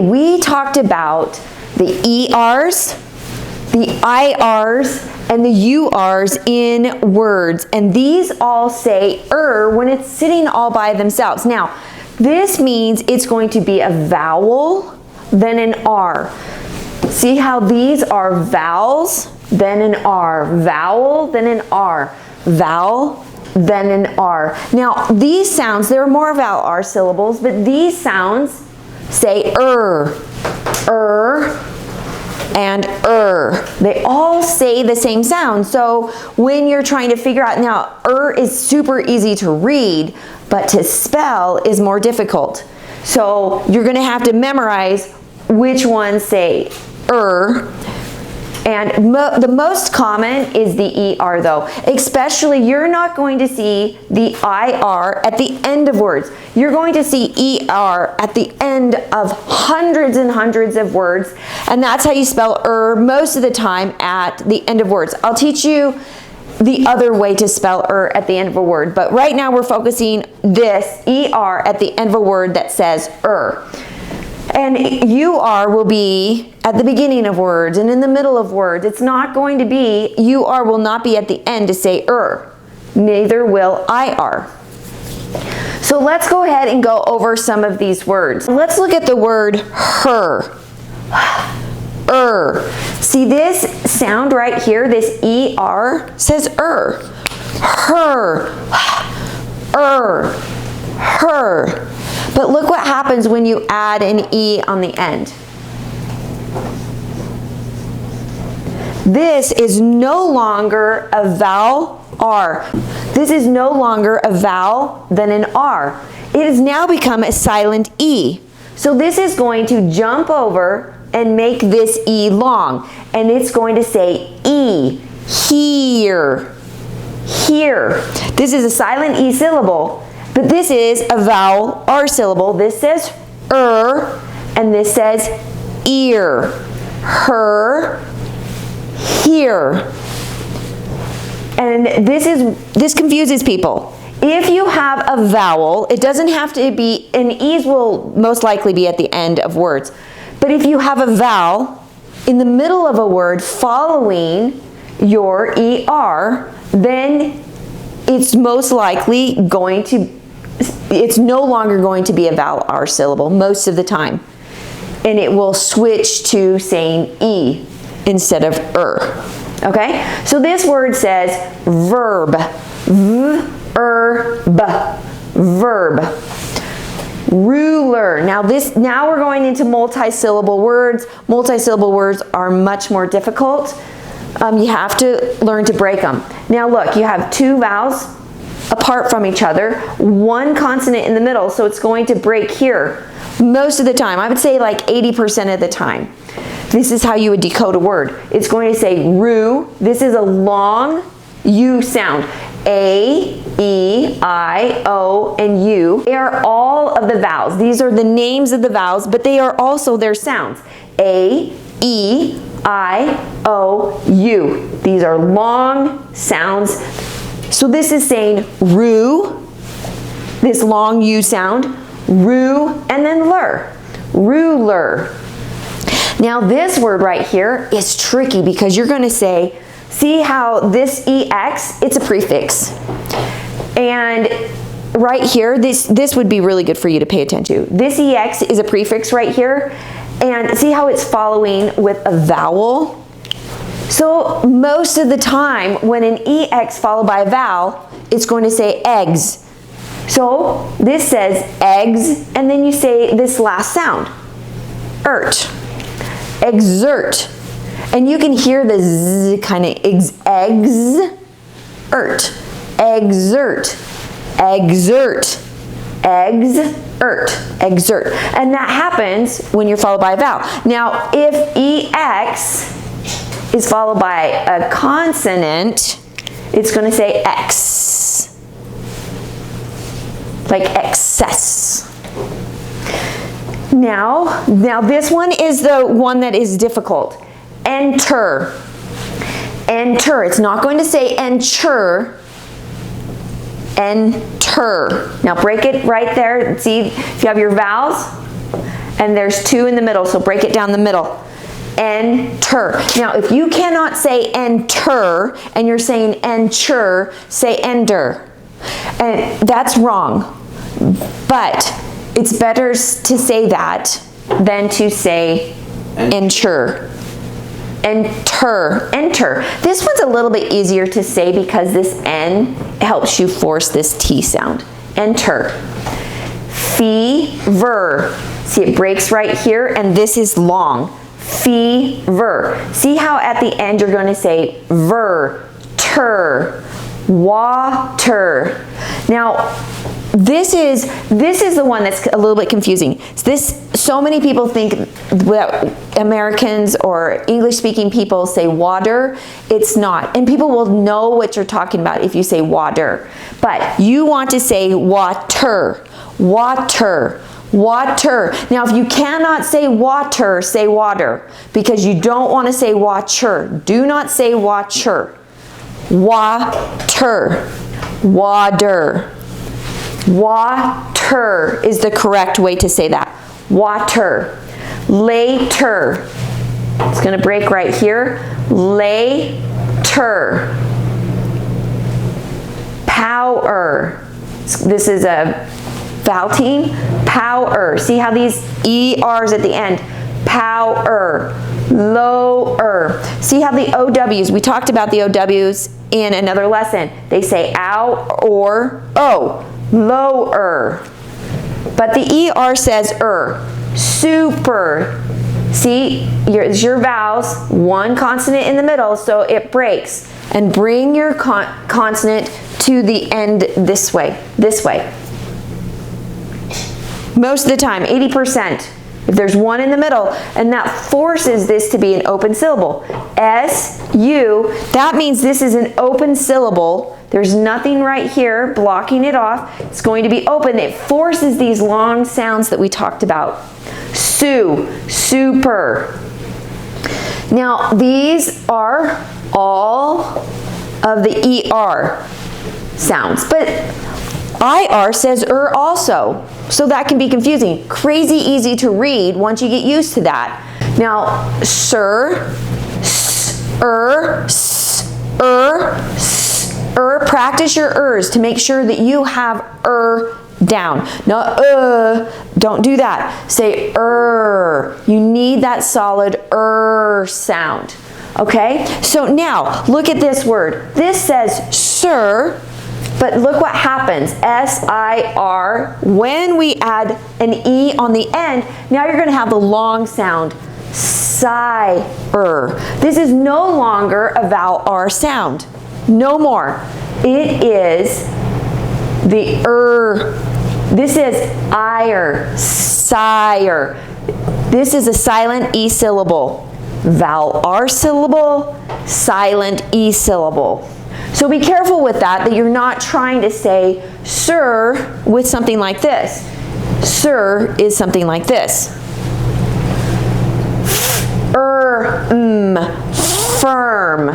We talked about the ERs, the IRs, and the URs in words, and these all say when it's sitting all by themselves. Now, this means it's going to be a vowel, then an R. See how these are vowels, then an R, vowel, then an R, vowel, then an R. Now, these sounds, there are more vowel R syllables, but these sounds say and They all say the same sound. So when you're trying to figure out, now is super easy to read, but to spell is more difficult. So you're going to have to memorize which ones say and the most common is the ER though. Especially, you're not going to see the IR at the end of words. You're going to see ER at the end of hundreds and hundreds of words, and that's how you spell most of the time at the end of words. I'll teach you the other way to spell at the end of a word, but right now we're focusing this ER at the end of a word that says And UR will be at the beginning of words and in the middle of words. It's not going to be, UR will not be at the end to say Neither will IR. So let's go ahead and go over some of these words. Let's look at the word her. See this sound right here, this ER says her. Her. But look what happens when you add an E on the end. This is no longer a vowel R. This is no longer a vowel then an R. It has now become a silent E. So this is going to jump over and make this E long. And it's going to say E, here. This is a silent E syllable. But this is a vowel R syllable. This says and this says ear. Her, here. And this confuses people. If you have a vowel, it doesn't have to be, and E's will most likely be at the end of words. But if you have a vowel in the middle of a word following your ER, then it's most likely going to it's no longer going to be a vowel R syllable most of the time. And it will switch to saying E instead of Okay? So this word says verb. Verb. Ruler. Now we're going into multi-syllable words. Multi-syllable words are much more difficult. You have to learn to break them. Now look, you have two vowels apart from each other, one consonant in the middle, so it's going to break here most of the time. I would say like 80% of the time. This is how you would decode a word. It's going to say ru. This is a long U sound. A, E, I, O, and U. They are all of the vowels. These are the names of the vowels, but they are also their sounds. A, E, I, O, U. These are long sounds. So this is saying ru, this long U sound, ru, and then lur, ruler. Now this word right here is tricky because you're going to say, see how this EX, it's a prefix. And right here, this would be really good for you to pay attention to. This EX is a prefix right here. And see how it's following with a vowel? So most of the time when an EX followed by a vowel, it's going to say eggs. So this says eggs, and then you say this last sound, exert. And you can hear the Z kind of eggs, exert, exert. And that happens when you're followed by a vowel. Now, if EX is followed by a consonant, it's going to say X, like excess. Now this one is the one that is difficult. Enter. It's not going to say enter. Enter. Now break it right there. See if you have your vowels and there's 2 in the middle, so break it down the middle. Enter. Now, if you cannot say enter, and you're saying enter, say ender. And that's wrong. But it's better to say that than to say enter. Enter. Enter. This one's a little bit easier to say because this N helps you force this T sound. Enter. Fever. See, it breaks right here, and this is long. Fever. See how at the end you're going to say ver, ter, water. Now, this is the one that's a little bit confusing. So many people think that Americans or English-speaking people say water. It's not. And people will know what you're talking about if you say water. But you want to say water, water, water. Now, if you cannot say water, say water, because you don't want to say watcher. Do not say watcher. Water, water. Water is the correct way to say that. Water. Later. It's going to break right here. Later. Power. This is a vowel team. Power. See how these ERs at the end. Power. Lower. See how the OWs, we talked about the OWs in another lesson. They say ow or o. Lower. But the ER says super. See, here's your vowels, 1 consonant in the middle, so it breaks. And bring your consonant to the end this way, Most of the time, 80%. If there's 1 in the middle, and that forces this to be an open syllable. S-U, that means this is an open syllable. There's nothing right here blocking it off. It's going to be open. It forces these long sounds that we talked about. Su, super. Now, these are all of the ER sounds, but IR says also, so that can be confusing. Crazy easy to read once you get used to that. Now, sir, practice your ers to make sure that you have down. No, don't do that. Say You need that solid sound. Okay? So now, look at this word. This says sir, but look what happens. S-I-R. When we add an E on the end, now you're going to have the long sound. Sire. This is no longer a vowel R sound. No more. It is the This is ire, sire. This is a silent E syllable. Vowel R syllable, silent E syllable. So be careful with that you're not trying to say sir with something like this. Sir is something like this. Firm.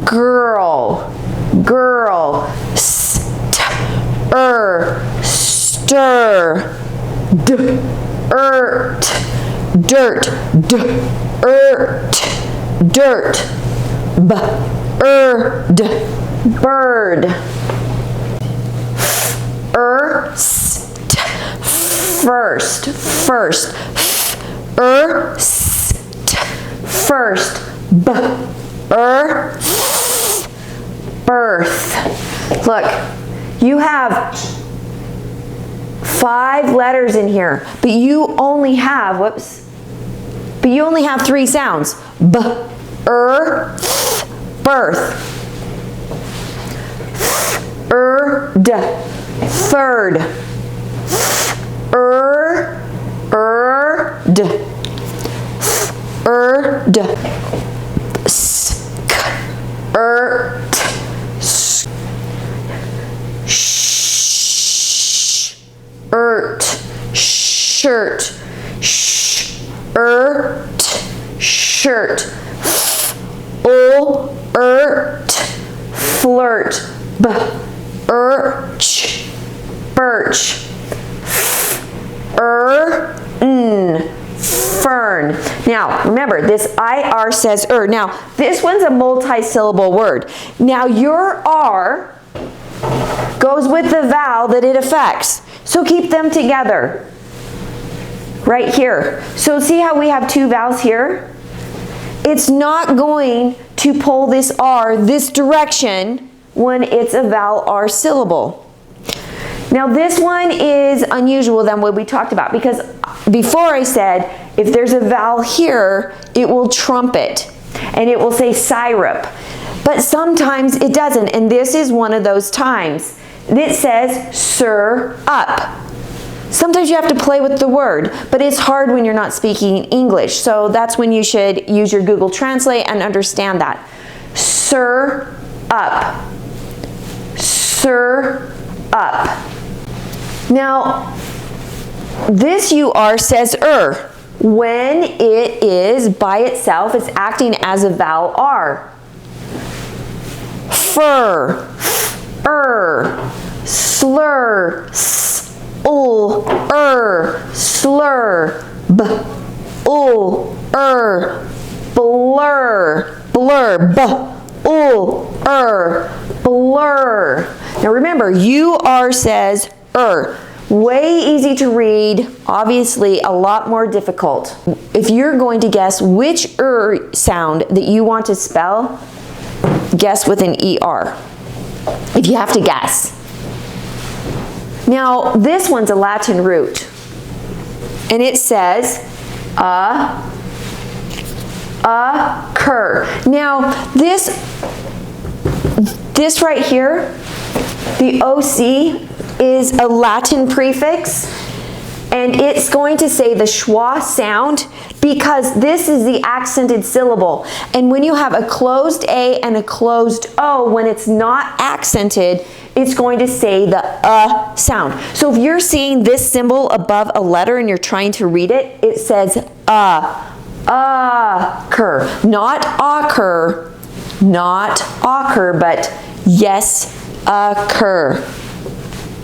Girl. Girl. Stir. Dirt. Dirt. Bird. First. First. Birth. Look, you have 5 letters in here, but you only have, but you only have 3 sounds. Birth. Third. Shirt. Shirt. Flirt. Birch. Fern. Now, remember, this IR says Now, this one's a multi-syllable word. Now, your R goes with the vowel that it affects. So keep them together. Right here. So see how we have two vowels here? It's not going to pull this R this direction when it's a vowel R syllable. Now this one is unusual than what we talked about, because before I said if there's a vowel here, it will trumpet and it will say syrup. But sometimes it doesn't, and this is one of those times. It says sir up. Sometimes you have to play with the word, but it's hard when you're not speaking English. So that's when you should use your Google Translate and understand that. Sir up. Sir up. Now, this UR says When it is by itself, it's acting as a vowel R. Fur, slur, slur, blur, blur. Now remember, UR says Way easy to read, obviously a lot more difficult. If you're going to guess which sound that you want to spell, guess with an ER. If you have to guess. Now, this one's a Latin root. And it says, occur. Now, this right here, the OC, is a Latin prefix, and it's going to say the schwa sound because this is the accented syllable. And when you have a closed A and a closed O, when it's not accented, it's going to say the sound. So if you're seeing this symbol above a letter and you're trying to read it, it says occur. Not occur, but yes, occur.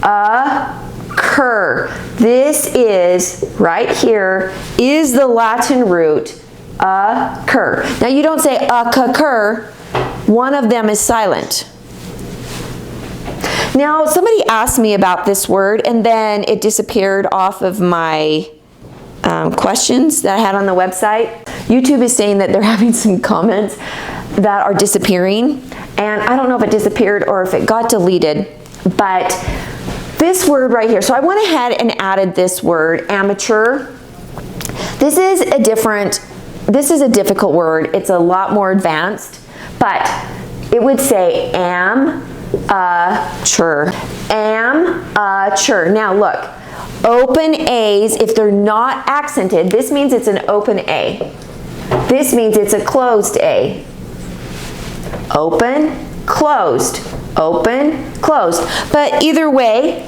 Occur. This is, right here, is the Latin root occur. Now you don't say occur, one of them is silent. Now somebody asked me about this word and then it disappeared off of my questions that I had on the website. YouTube is saying that they're having some comments that are disappearing, and I don't know if it disappeared or if it got deleted, but this word right here, so I went ahead and added this word, amateur. This is a difficult word. It's a lot more advanced, but it would say amateur. Amateur. Now look, open A's, if they're not accented, this means it's an open A. This means it's a closed A. Open, closed. Open, closed. But either way,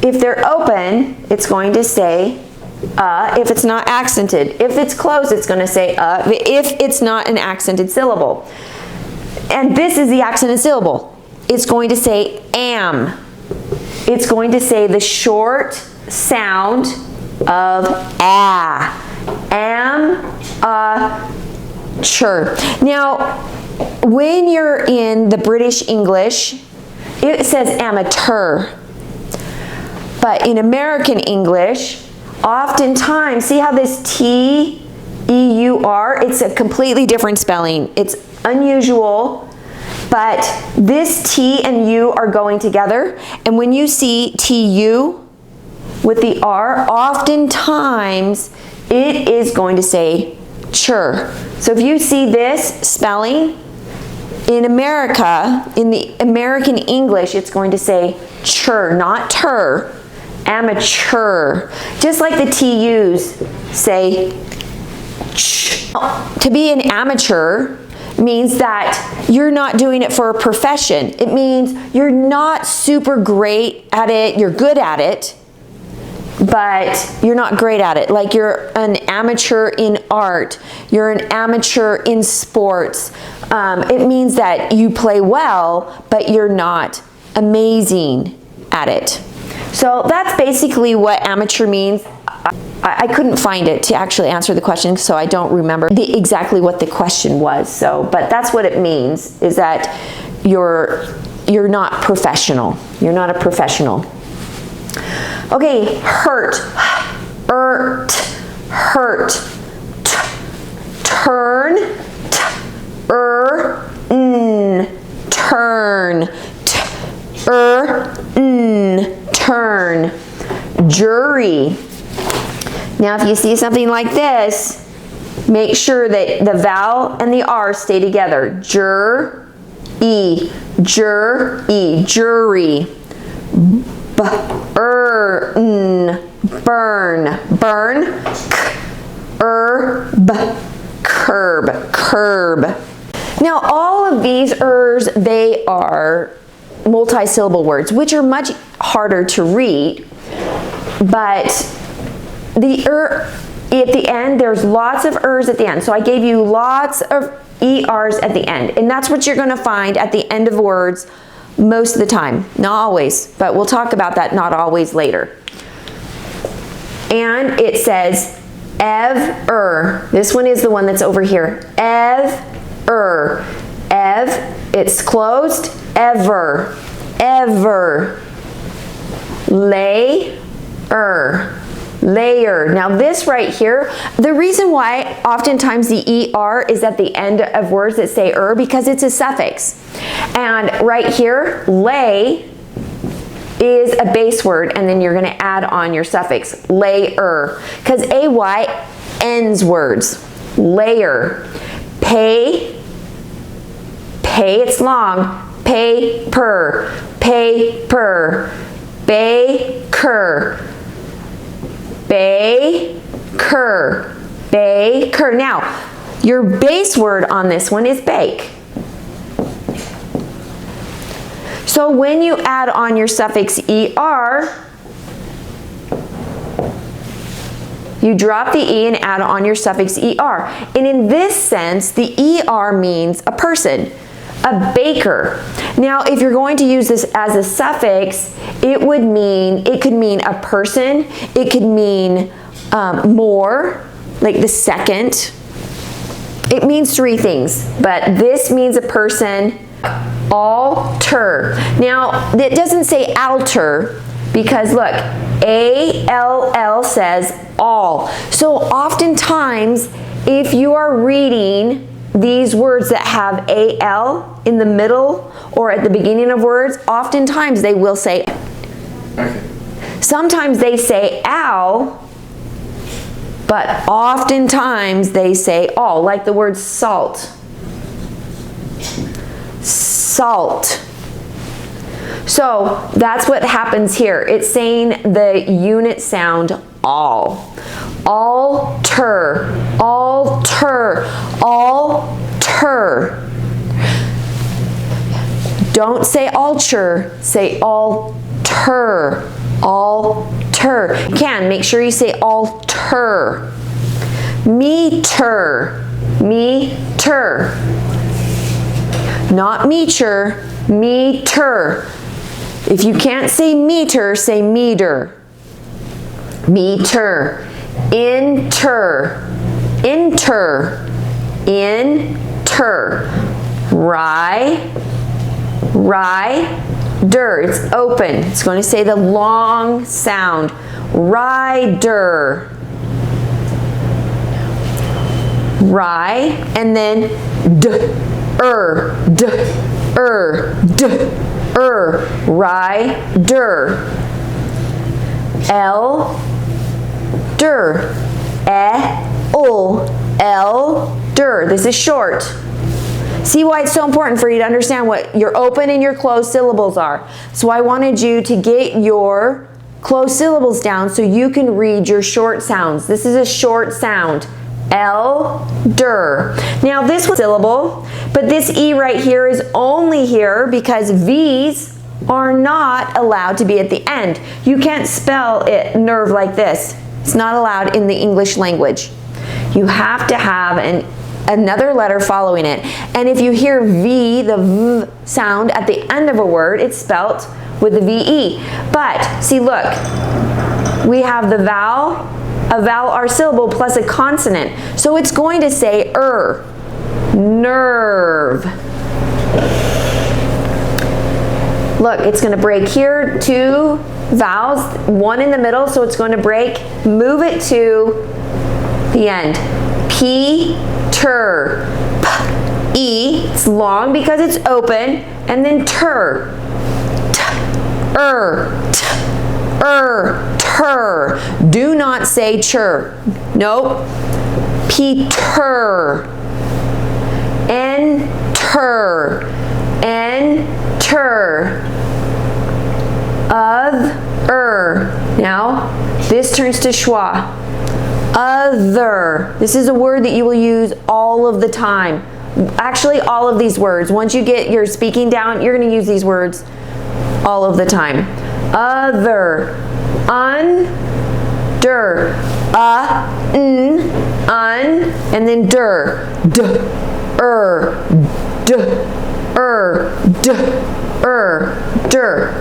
if they're open, it's going to say if it's not accented. If it's closed, it's going to say if it's not an accented syllable. And this is the accented syllable. It's going to say am. It's going to say the short sound of a. Amateur. Now, when you're in the British English, it says amateur. But in American English, oftentimes, see how this T-E-U-R, it's a completely different spelling. It's unusual, but this T and U are going together. And when you see T-U with the R, oftentimes it is going to say chur. So if you see this spelling, in America, in the American English, it's going to say chur, not tur, amateur. Just like the TUs say ch. To be an amateur means that you're not doing it for a profession. It means you're not super great at it, you're good at it, but you're not great at it. Like you're an amateur in art, you're an amateur in sports. It means that you play well, but you're not amazing at it. So that's basically what amateur means. I couldn't find it to actually answer the question, so I don't remember exactly what the question was. So, but that's what it means, is that you're not professional. You're not a professional. Okay, hurt, hurt, turn, turn, turn, jury. Now, if you see something like this, make sure that the vowel and the R stay together. Jury, jury. Burn, curb, curb. Now, all of these ers, they are multi-syllable words, which are much harder to read, but the at the end, there's lots of ers at the end. So I gave you lots of ERs at the end, and that's what you're going to find at the end of words most of the time. Not always, but we'll talk about that not always later. And it says ever. This one is the one that's over here. Ever. It's closed. Ever. Ever. Layer. Layer. Now this right here, the reason why oftentimes the ER is at the end of words that say because it's a suffix. And right here, lay is a base word, and then you're going to add on your suffix, layer, because AY ends words. Layer. Pay, it's long. Paper, paper. Baker, baker, baker. Now, your base word on this one is bake. So when you add on your suffix ER, you drop the E and add on your suffix ER. And in this sense, the ER means a person, a baker. Now, if you're going to use this as a suffix, it could mean a person, it could mean more, like the second. It means three things, but this means a person. Alter. Now, it doesn't say alter because look, A-L-L says all. So oftentimes, if you are reading these words that have A-L in the middle or at the beginning of words, oftentimes they will say, okay. Sometimes they say al, but oftentimes they say all, like the word salt. Salt. So that's what happens here. It's saying the unit sound all. Alter, alter, alter. Don't say alter, say alter, alter. You can, make sure you say alter. Meter, meter. Not meter, meter. If you can't say meter, say meter. Meter. Enter, enter, enter. Rider. It's open. It's going to say the long sound. Rider. And then rider. Elder. This is short. See why it's so important for you to understand what your open and your closed syllables are. So I wanted you to get your closed syllables down so you can read your short sounds. This is a short sound. Elder. Now this was syllable, but this E right here is only here because V's are not allowed to be at the end. You can't spell it nerve like this. It's not allowed in the English language. You have to have another letter following it. And if you hear V, the V sound at the end of a word, it's spelt with the VE. But see, look, we have the vowel, a vowel R syllable plus a consonant. So it's going to say nerve. Look, it's going to break here, 2 vowels, 1 in the middle, so it's going to break, move it to the end. Peter. E, it's long because it's open, and then ter. Ter. Do not say chur. Nope. Peter. Enter. Other. Now, this turns to schwa. Other. This is a word that you will use all of the time. Actually, all of these words. Once you get your speaking down, you're going to use these words all of the time. Other. Under. And then der.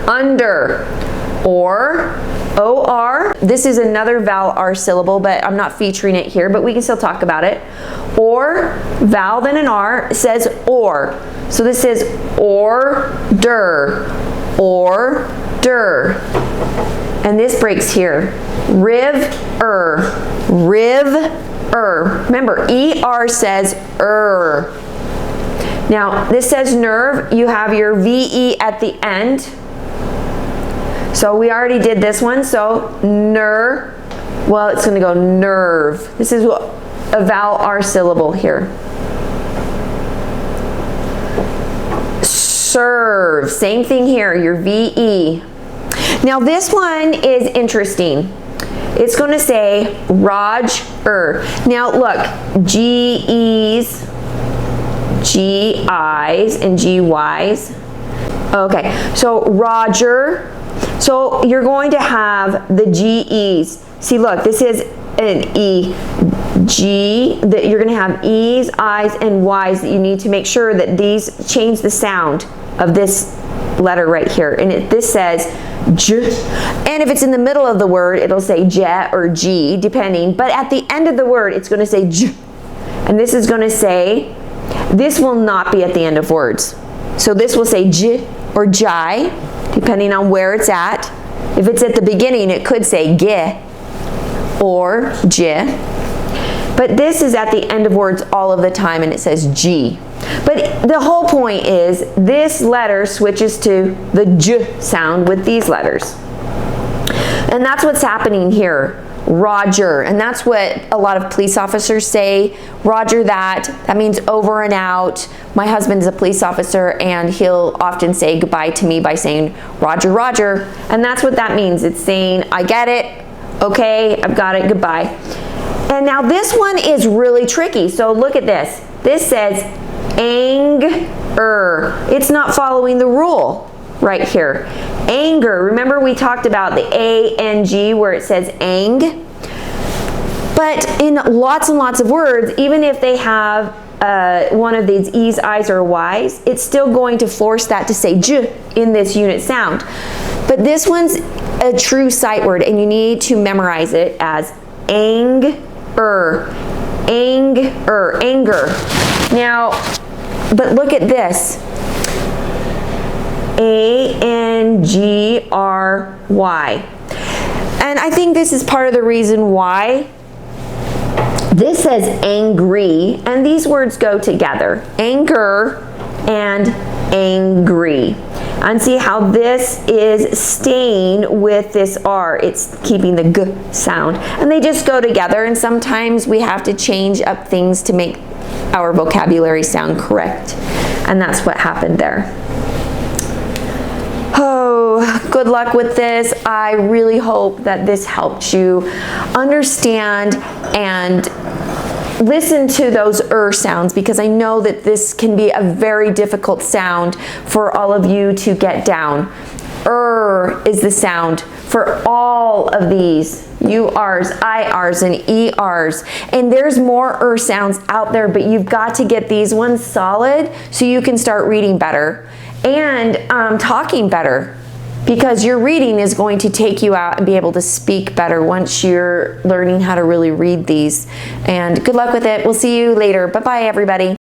Under. Or. This is another vowel R syllable, but I'm not featuring it here, but we can still talk about it. Or, vowel then an R, says or. So this is order. And this breaks here. River. Remember, ER says Now, this says nerve. You have your VE at the end. So we already did this one. So well, it's going to go nerve. This is a vowel R syllable here. Serve. Same thing here, your VE. Now this one is interesting. It's going to say Roger. Now look, GEs, GIs, and GYs. Okay, so Roger. So you're going to have the GEs. See, look, this is an E. G, that you're going to have E's, I's, and Y's that you need to make sure that these change the sound of this letter right here. And this says J. And if it's in the middle of the word, it'll say J or G, depending. But at the end of the word, it's going to say J. And this is going to say, this will not be at the end of words. So this will say J or Jai, depending on where it's at. If it's at the beginning, it could say G or J. But this is at the end of words all of the time, and it says G. But the whole point is this letter switches to the J sound with these letters. And that's what's happening here. Roger. And that's what a lot of police officers say. Roger that. That means over and out. My husband's a police officer, and he'll often say goodbye to me by saying Roger, Roger. And that's what that means. It's saying, I get it. Okay, I've got it. Goodbye. And now this one is really tricky. So look at this. This says anger. It's not following the rule right here. Anger. Remember we talked about the A-N-G where it says ang? But in lots and lots of words, even if they have one of these E's, I's, or Y's, it's still going to force that to say J in this unit sound. But this one's a true sight word, and you need to memorize it as anger. Anger. Now, but look at this. A-N-G-R-Y. And I think this is part of the reason why this says angry, and these words go together. Anger and angry. And see how this is staying with this R. It's keeping the G sound. And they just go together, and sometimes we have to change up things to make our vocabulary sound correct. And that's what happened there. Oh, good luck with this. I really hope that this helped you understand and listen to those sounds, because I know that this can be a very difficult sound for all of you to get down. Is the sound for all of these URs, IRs, and ERs. And there's more sounds out there, but you've got to get these ones solid so you can start reading better and talking better. because your reading is going to take you out and be able to speak better once you're learning how to really read these. And good luck with it. We'll see you later. Bye-bye, everybody.